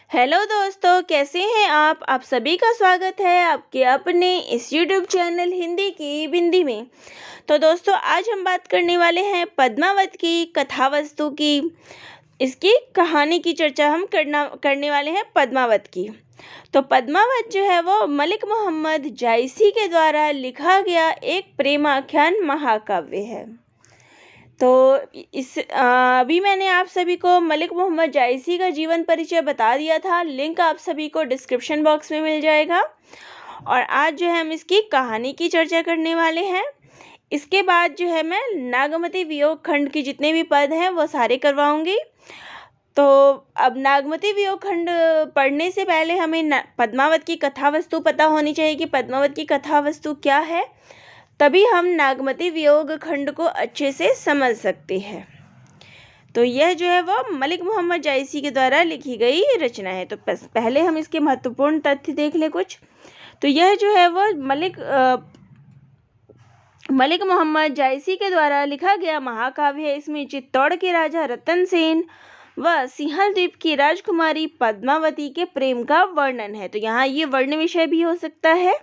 Hello दोस्तों, कैसे हैं आप सभी का स्वागत है आपके अपने इस यूट्यूब चैनल हिंदी की बिंदी में। तो दोस्तों, आज हम बात करने वाले हैं पद्मावत की कथा वस्तु की। इसकी कहानी की चर्चा हम करने वाले हैं पद्मावत की। तो पद्मावत जो है वो मलिक मोहम्मद जायसी के द्वारा लिखा गया एक प्रेमाख्यान महाकाव्य है। तो अभी मैंने आप सभी को मलिक मोहम्मद जायसी का जीवन परिचय बता दिया था। लिंक आप सभी को डिस्क्रिप्शन बॉक्स में मिल जाएगा। और आज जो है हम इसकी कहानी की चर्चा करने वाले हैं। इसके बाद जो है मैं नागमती वियोग खंड के जितने भी पद हैं वो सारे करवाऊंगी। तो अब नागमती वियोग खंड पढ़ने से पहले हमें पद्मावत की कथा वस्तु पता होनी चाहिए कि पद्मावत की कथा वस्तु क्या है, तभी हम नागमती वियोग खंड को अच्छे से समझ सकते हैं। तो यह जो है वो मलिक मोहम्मद जायसी के द्वारा लिखी गई रचना है। तो पहले हम इसके महत्वपूर्ण तथ्य देख लें कुछ। तो यह जो है वो मलिक मोहम्मद जायसी के द्वारा लिखा गया महाकाव्य है। इसमें चित्तौड़ के राजा रतन सेन व सिंहल द्वीप की राजकुमारी पद्मावती के प्रेम का वर्णन है। तो यहाँ ये वर्ण विषय भी हो सकता है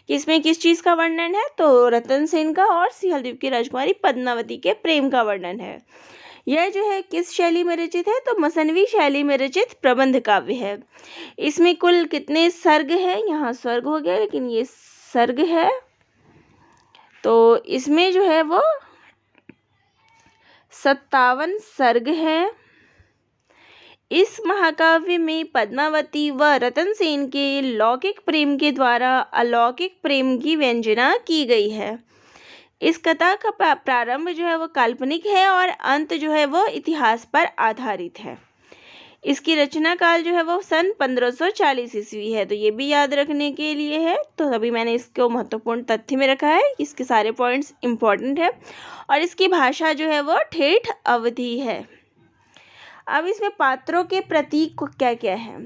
कि इसमें किस चीज़ का वर्णन है, तो रतन सेन का और सिंहल द्वीप की राजकुमारी पद्मावती के प्रेम का वर्णन है। यह जो है किस शैली में रचित है, तो मसनवी शैली में रचित प्रबंध काव्य है। इसमें कुल कितने सर्ग है, यहाँ स्वर्ग हो गया लेकिन ये सर्ग है। तो इसमें जो है वो 57 सर्ग है। इस महाकाव्य में पद्मावती व रतन सेन के लौकिक प्रेम के द्वारा अलौकिक प्रेम की व्यंजना की गई है। इस कथा का प्रारंभ जो है वो काल्पनिक है और अंत जो है वो इतिहास पर आधारित है। इसकी रचना काल जो है वो सन 1540 ईस्वी है। तो ये भी याद रखने के लिए है। तो अभी मैंने इसको महत्वपूर्ण तथ्य में रखा है। इसके सारे पॉइंट्स इम्पोर्टेंट है। और इसकी भाषा जो है वो ठेठ अवधी है। अब इसमें पात्रों के प्रतीक क्या क्या है।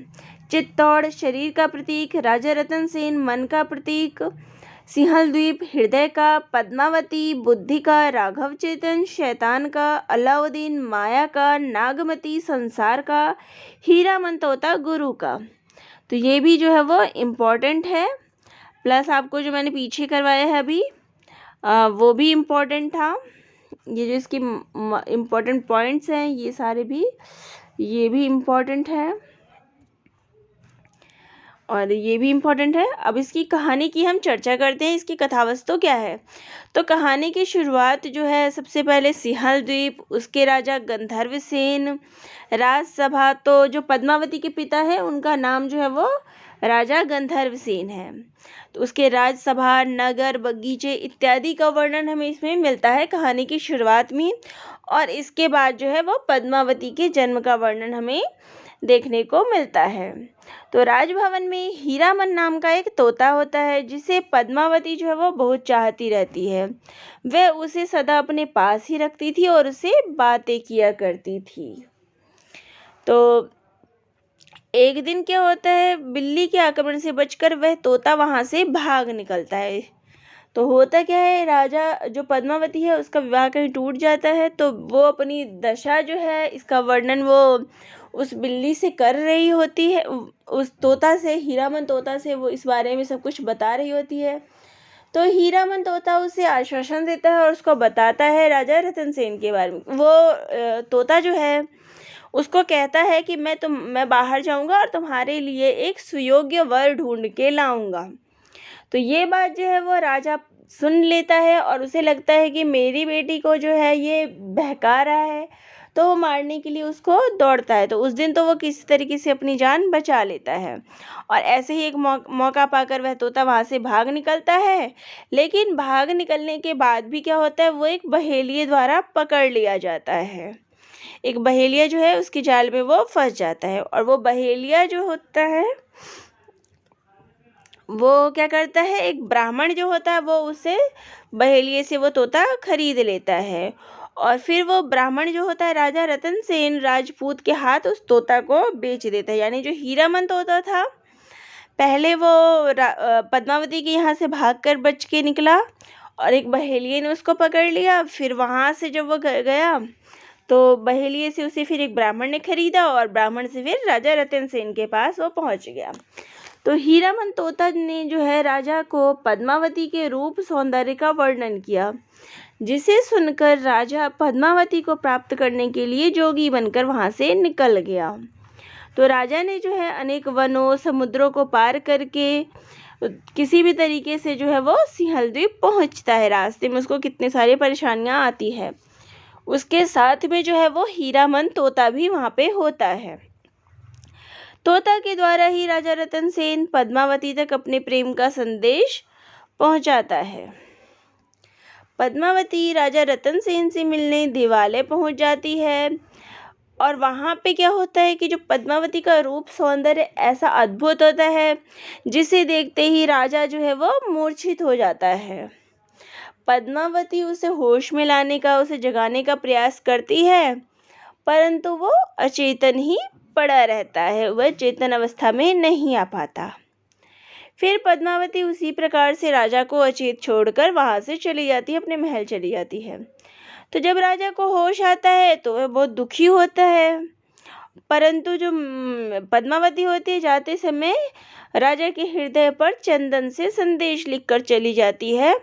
चित्तौड़ शरीर का प्रतीक, राजा रतन सेन मन का प्रतीक, सिंहल द्वीप हृदय का, पद्मावती बुद्धि का, राघव चेतन शैतान का, अलाउद्दीन माया का, नागमती संसार का, हीरा मनतोता गुरु का। तो ये भी जो है वो इम्पोर्टेंट है। प्लस आपको जो मैंने पीछे करवाया है अभी वो भी इम्पोर्टेंट था। ये जो इसकी इम्पोर्टेंट पॉइंट्स हैं ये सारे भी ये भी इम्पोर्टेंट है और ये भी इम्पोर्टेंट है। अब इसकी कहानी की हम चर्चा करते हैं। इसकी कथावस्तु क्या है। तो कहानी की शुरुआत जो है सबसे पहले सिंहल द्वीप, उसके राजा गंधर्व सेन, राजसभा। तो जो पद्मावती के पिता है उनका नाम जो है वो राजा गंधर्व सेन है। तो उसके राजसभा, नगर, बगीचे इत्यादि का वर्णन हमें इसमें मिलता है कहानी की शुरुआत में। और इसके बाद जो है वो पद्मावती के जन्म का वर्णन हमें देखने को मिलता है। तो राजभवन में हीरामन नाम का एक तोता होता है जिसे पद्मावती जो है वो बहुत चाहती रहती है। वह उसे सदा अपने पास ही रखती थी और उसे बातें किया करती थी। तो एक दिन क्या होता है, बिल्ली के आक्रमण से बचकर वह तोता वहाँ से भाग निकलता है। तो होता क्या है, राजा जो पद्मावती है उसका विवाह कहीं टूट जाता है। तो वो अपनी दशा जो है इसका वर्णन वो उस बिल्ली से कर रही होती है, उस तोता से, हीरामन तोता से वो इस बारे में सब कुछ बता रही होती है। तो हीरामन तोता उसे आश्वासन देता है और उसको बताता है राजा रतन सेन के बारे में। वो तोता जो है उसको कहता है कि मैं बाहर जाऊंगा और तुम्हारे लिए एक सुयोग्य वर ढूंढ के लाऊंगा। तो ये बात जो है वो राजा सुन लेता है और उसे लगता है कि मेरी बेटी को जो है ये बहका रहा है। तो वो मारने के लिए उसको दौड़ता है। तो उस दिन तो वो किसी तरीके से अपनी जान बचा लेता है। और ऐसे ही एक मौका पाकर वह तोता वहाँ से भाग निकलता है। लेकिन भाग निकलने के बाद भी क्या होता है, वो एक बहेलिये द्वारा पकड़ लिया जाता है। एक बहेलिया जो है उसके जाल में वो फंस जाता है। और वो बहेलिया जो होता है वो क्या करता है, एक ब्राह्मण जो होता है वो उसे बहेलिये से वो तोता खरीद लेता है। और फिर वो ब्राह्मण जो होता है राजा रतन सेन राजपूत के हाथ उस तोता को बेच देता है। यानी जो हीरामन तोता था पहले वो पद्मावती के यहाँ से भागकर बच के निकला और एक बहेलिये ने उसको पकड़ लिया। फिर वहाँ से जब वो गया तो बहेलिए से उसे फिर एक ब्राह्मण ने खरीदा और ब्राह्मण से फिर राजा रतन सेन के पास वो पहुंच गया। तो हीरामन तोता ने जो है राजा को पद्मावती के रूप सौंदर्य का वर्णन किया, जिसे सुनकर राजा पद्मावती को प्राप्त करने के लिए जोगी बनकर वहां से निकल गया। तो राजा ने जो है अनेक वनों समुद्रों को पार करके किसी भी तरीके से जो है वो सिंहल द्वीप पहुंचता है। रास्ते में उसको कितने सारी परेशानियां आती है। उसके साथ में जो है वो हीरामन तोता भी वहां पे होता है। तोता के द्वारा ही राजा रतन सेन पद्मावती तक अपने प्रेम का संदेश पहुंचाता है। पद्मावती राजा रतन सेन से मिलने देवालय पहुंच जाती है और वहाँ पे क्या होता है कि जो पद्मावती का रूप सौंदर्य ऐसा अद्भुत होता है, जिसे देखते ही राजा जो है वो मूर्छित हो जाता है। पद्मावती उसे होश में लाने का, उसे जगाने का प्रयास करती है, परंतु वो अचेतन ही पड़ा रहता है, वह चेतन अवस्था में नहीं आ पाता। फिर पद्मावती उसी प्रकार से राजा को अचेत छोड़कर वहां से चली जाती है, अपने महल चली जाती है। तो जब राजा को होश आता है तो वह बहुत दुखी होता है, परंतु जो पद्मावती होती है जाते समय राजा के हृदय पर चंदन से संदेश लिखकर चली जाती है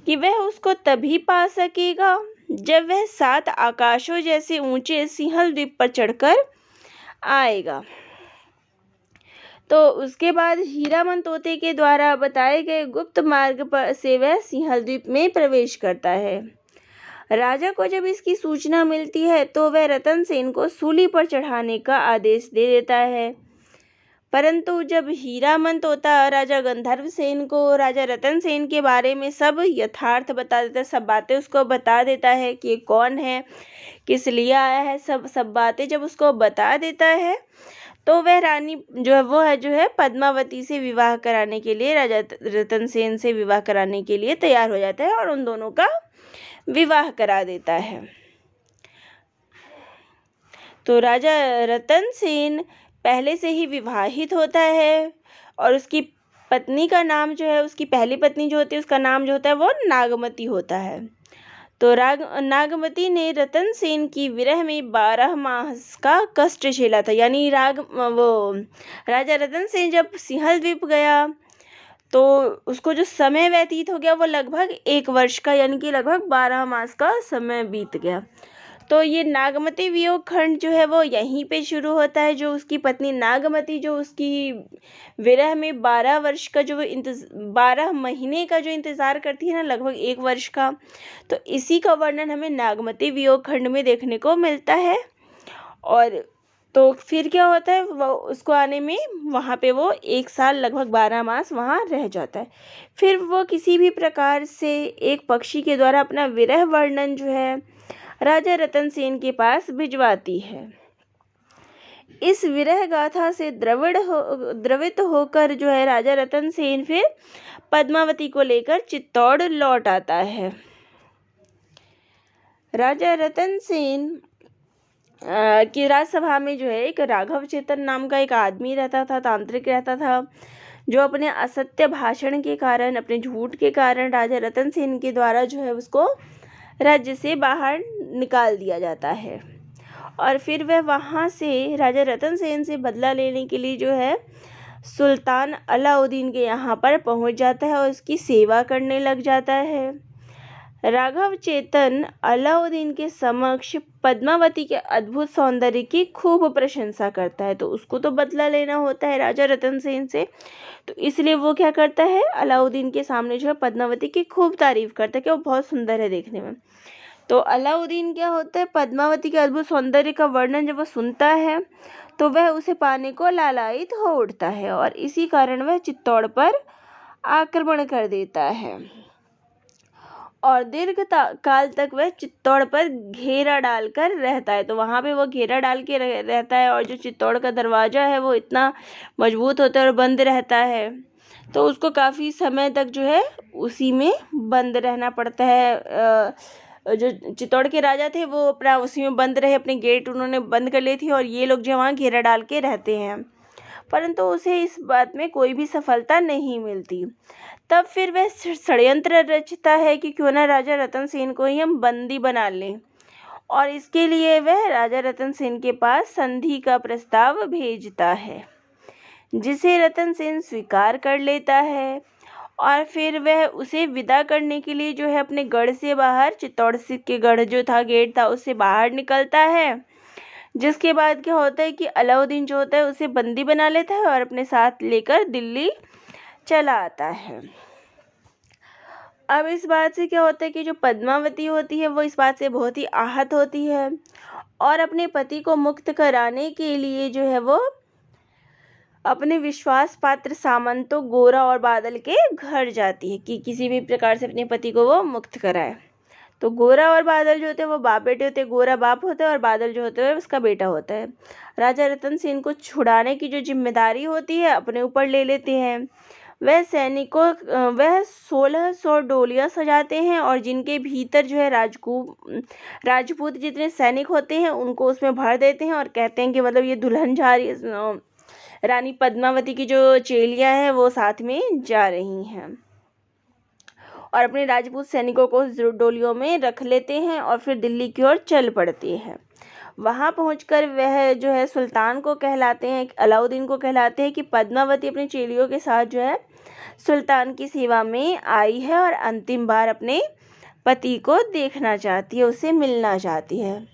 कि वह उसको तभी पा सकेगा जब वह 7 आकाशों जैसे ऊंचे सिंहल द्वीप पर चढ़कर आएगा। तो उसके बाद हीरामन तोते के द्वारा बताए गए गुप्त मार्ग पर से वह सिंहल द्वीप में प्रवेश करता है। राजा को जब इसकी सूचना मिलती है तो वह रतन सेन को सूली पर चढ़ाने का आदेश दे देता है, परंतु जब हीरामन तोता राजा गंधर्व सेन को राजा रतन सेन के बारे में सब यथार्थ बता देता है, सब बातें उसको बता देता है कि ये कौन है, किस लिए आया है, सब बातें जब उसको बता देता है तो वह रानी जो है पद्मावती से विवाह कराने के लिए, राजा रतन सेन से विवाह कराने के लिए तैयार हो जाता है और उन दोनों का विवाह करा देता है। तो राजा रतन सेन पहले से ही विवाहित होता है और उसकी पत्नी का नाम जो है, उसकी पहली पत्नी जो होती है उसका नाम जो होता है वो नागमती होता है। तो नागमती ने रतन सेन की विरह में 12 मास का कष्ट झेला था। यानी राजा रतन सेन जब सिंहल द्वीप गया तो उसको जो समय व्यतीत हो गया वो लगभग 1 वर्ष का, यानी कि लगभग 12 मास का समय बीत गया। तो ये नागमती वियोग खंड जो है वो यहीं पे शुरू होता है। जो उसकी पत्नी नागमती जो उसकी विरह में 12 महीने का जो इंतज़ार करती है ना, लगभग 1 वर्ष का, तो इसी का वर्णन हमें नागमती वियोग खंड में देखने को मिलता है। और तो फिर क्या होता है, वो उसको आने में वहाँ पे वो 1 साल लगभग 12 मास वहाँ रह जाता है। फिर वो किसी भी प्रकार से एक पक्षी के द्वारा अपना विरह वर्णन जो है राजा रतन सेन के पास भिजवाती है। इस विरह गाथा से द्रवित होकर जो है राजा रतन सेन फिर पद्मावती को लेकर चित्तौड़ लौट आता है। राजा रतन सेन की राजसभा में जो है एक राघव चेतन नाम का एक आदमी रहता था, तांत्रिक रहता था, जो अपने असत्य भाषण के कारण, अपने झूठ के कारण राजा रतन सेन के द्वारा जो है उसको राज्य से बाहर निकाल दिया जाता है। और फिर वह वहाँ से राजा रतन सेन से बदला लेने के लिए जो है सुल्तान अलाउद्दीन के यहाँ पर पहुँच जाता है और उसकी सेवा करने लग जाता है। राघव चेतन अलाउद्दीन के समक्ष पद्मावती के अद्भुत सौंदर्य की खूब प्रशंसा करता है। तो उसको तो बदला लेना होता है राजा रतन सेन से, तो इसलिए वो क्या करता है, अलाउद्दीन के सामने जो है पद्मावती की खूब तारीफ करता है कि वो बहुत सुंदर है देखने में। तो अलाउद्दीन क्या होता है, पद्मावती के अद्भुत सौंदर्य का वर्णन जब वो सुनता है तो वह उसे पाने को लालायित हो उठता है और इसी कारण वह चित्तौड़ पर आक्रमण कर देता है और दीर्घ काल तक वह चित्तौड़ पर घेरा डालकर रहता है। तो वहाँ पे वो घेरा डाल के रहता है और जो चित्तौड़ का दरवाज़ा है वो इतना मजबूत होता है और बंद रहता है, तो उसको काफ़ी समय तक जो है उसी में बंद रहना पड़ता है। जो चित्तौड़ के राजा थे वो अपना उसी में बंद रहे, अपने गेट उन्होंने बंद कर लिए थे और ये लोग जो वहाँ घेरा डाल के रहते हैं, परंतु उसे इस बात में कोई भी सफलता नहीं मिलती। तब फिर वह षड्यंत्र रचता है कि क्यों ना राजा रतन सेन को ही हम बंदी बना लें और इसके लिए वह राजा रतन सेन के पास संधि का प्रस्ताव भेजता है, जिसे रतन सेन स्वीकार कर लेता है। और फिर वह उसे विदा करने के लिए जो है अपने गढ़ से बाहर, चित्तौड़ से के गढ़ जो था, गेट था, उससे बाहर निकलता है। जिसके बाद क्या होता है कि अलाउद्दीन जो होता है उसे बंदी बना लेता है और अपने साथ लेकर दिल्ली चला आता है। अब इस बात से क्या होता है कि जो पद्मावती होती है वो इस बात से बहुत ही आहत होती है और अपने पति को मुक्त कराने के लिए जो है वो अपने विश्वास पात्र सामंतों गोरा और बादल के घर जाती है कि किसी भी प्रकार से अपने पति को वो मुक्त कराए। तो गोरा और बादल जो होते हैं वो बाप बेटे होते हैं। गोरा बाप होता है और बादल जो होता है उसका बेटा होता है। राजा रतन सेन को छुड़ाने की जो जिम्मेदारी होती है अपने ऊपर ले लेते हैं। वह 1600 डोलियां सजाते हैं और जिनके भीतर जो है राजपूत जितने सैनिक होते हैं उनको उसमें भर देते हैं और कहते हैं कि मतलब ये दुल्हन जा रही है, रानी पद्मावती की जो चेलियां हैं वो साथ में जा रही हैं। और अपने राजपूत सैनिकों को डोलियों में रख लेते हैं और फिर दिल्ली की ओर चल पड़ते हैं। वहां पहुंचकर वह जो है सुल्तान को कहलाते हैं, अलाउद्दीन को कहलाते हैं कि पद्मावती अपने चेलियों के साथ जो है सुल्तान की सेवा में आई है और अंतिम बार अपने पति को देखना चाहती है, उससे मिलना चाहती है।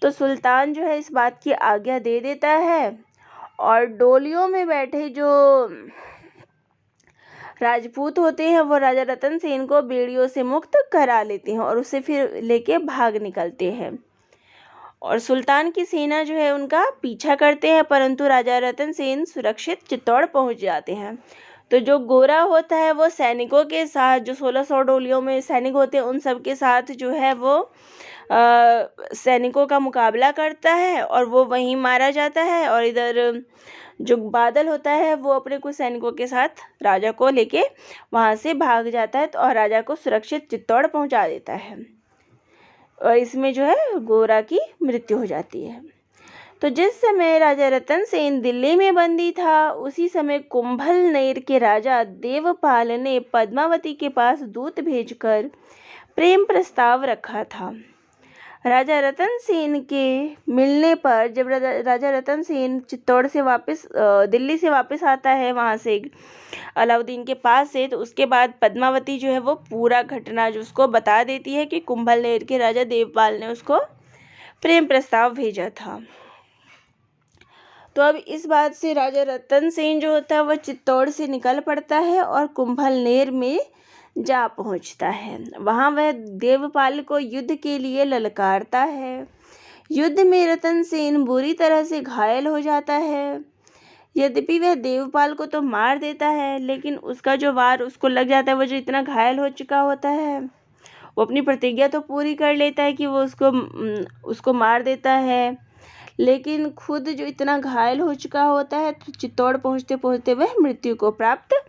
तो सुल्तान जो है इस बात की आज्ञा दे देता है और डोलियों में बैठे जो राजपूत होते हैं वो राजा रतन सेन को बेड़ियों से मुक्त करा लेते हैं और उसे फिर लेके भाग निकलते हैं। और सुल्तान की सेना जो है उनका पीछा करते हैं, परंतु राजा रतन सेन सुरक्षित चित्तौड़ पहुंच जाते हैं। तो जो गोरा होता है वो सैनिकों के साथ, जो 1600 डोलियों में सैनिक होते हैं उन सब के साथ जो है वो सैनिकों का मुकाबला करता है और वो वहीं मारा जाता है। और इधर जो बादल होता है वो अपने कुछ सैनिकों के साथ राजा को लेके वहाँ से भाग जाता है और राजा को सुरक्षित चित्तौड़ पहुँचा देता है। और इसमें जो है गोरा की मृत्यु हो जाती है। तो जिस समय राजा रतन सेन दिल्ली में बंदी था उसी समय कुंभलनेर के राजा देवपाल ने पद्मावती के पास दूत भेजकर प्रेम प्रस्ताव रखा था। राजा रतन सेन के मिलने पर जब राजा रतन सेन चित्तौड़ से वापस दिल्ली से वापस आता है वहाँ से अलाउद्दीन के पास से, तो उसके बाद पद्मावती जो है वो पूरा घटना जो उसको बता देती है कि कुंभलनेर के राजा देवपाल ने उसको प्रेम प्रस्ताव भेजा था। तो अब इस बात से राजा रतन सेन जो होता है वह चित्तौड़ से निकल पड़ता है और कुंभलनेर में जा पहुंचता है। वहां वह देवपाल को युद्ध के लिए ललकारता है। युद्ध में रतन सेन बुरी तरह से घायल हो जाता है। यद्यपि वह देवपाल को तो मार देता है, लेकिन उसका जो वार उसको लग जाता है, वो जो इतना घायल हो चुका होता है, वो अपनी प्रतिज्ञा तो पूरी कर लेता है कि वो उसको मार देता है, लेकिन खुद जो इतना घायल हो चुका होता है तो चित्तौड़ पहुँचते पहुँचते वह मृत्यु को प्राप्त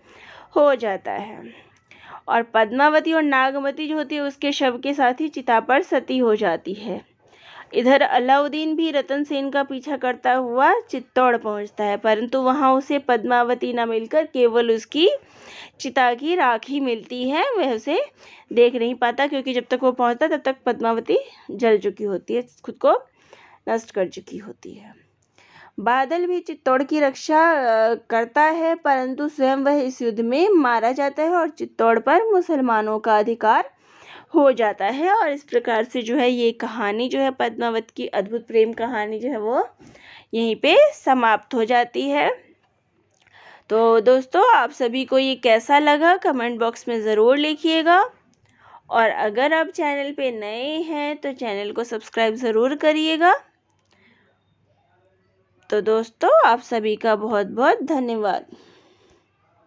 हो जाता है। और पद्मावती और नागमती जो होती है उसके शव के साथ ही चिता पर सती हो जाती है। इधर अलाउद्दीन भी रतन सेन का पीछा करता हुआ चित्तौड़ पहुंचता है, परंतु वहां उसे पद्मावती न मिलकर केवल उसकी चिता की राख ही मिलती है। वह उसे देख नहीं पाता क्योंकि जब तक वो पहुंचता तब तक पद्मावती जल चुकी होती है, खुद को नष्ट कर चुकी होती है। बादल भी चित्तौड़ की रक्षा करता है, परंतु स्वयं वह इस युद्ध में मारा जाता है और चित्तौड़ पर मुसलमानों का अधिकार हो जाता है। और इस प्रकार से जो है ये कहानी जो है पद्मावत की अद्भुत प्रेम कहानी जो है वो यहीं पे समाप्त हो जाती है। तो दोस्तों आप सभी को ये कैसा लगा कमेंट बॉक्स में ज़रूर लिखिएगा, और अगर आप चैनल पे नए हैं तो चैनल को सब्सक्राइब ज़रूर करिएगा। तो दोस्तों आप सभी का बहुत बहुत धन्यवाद।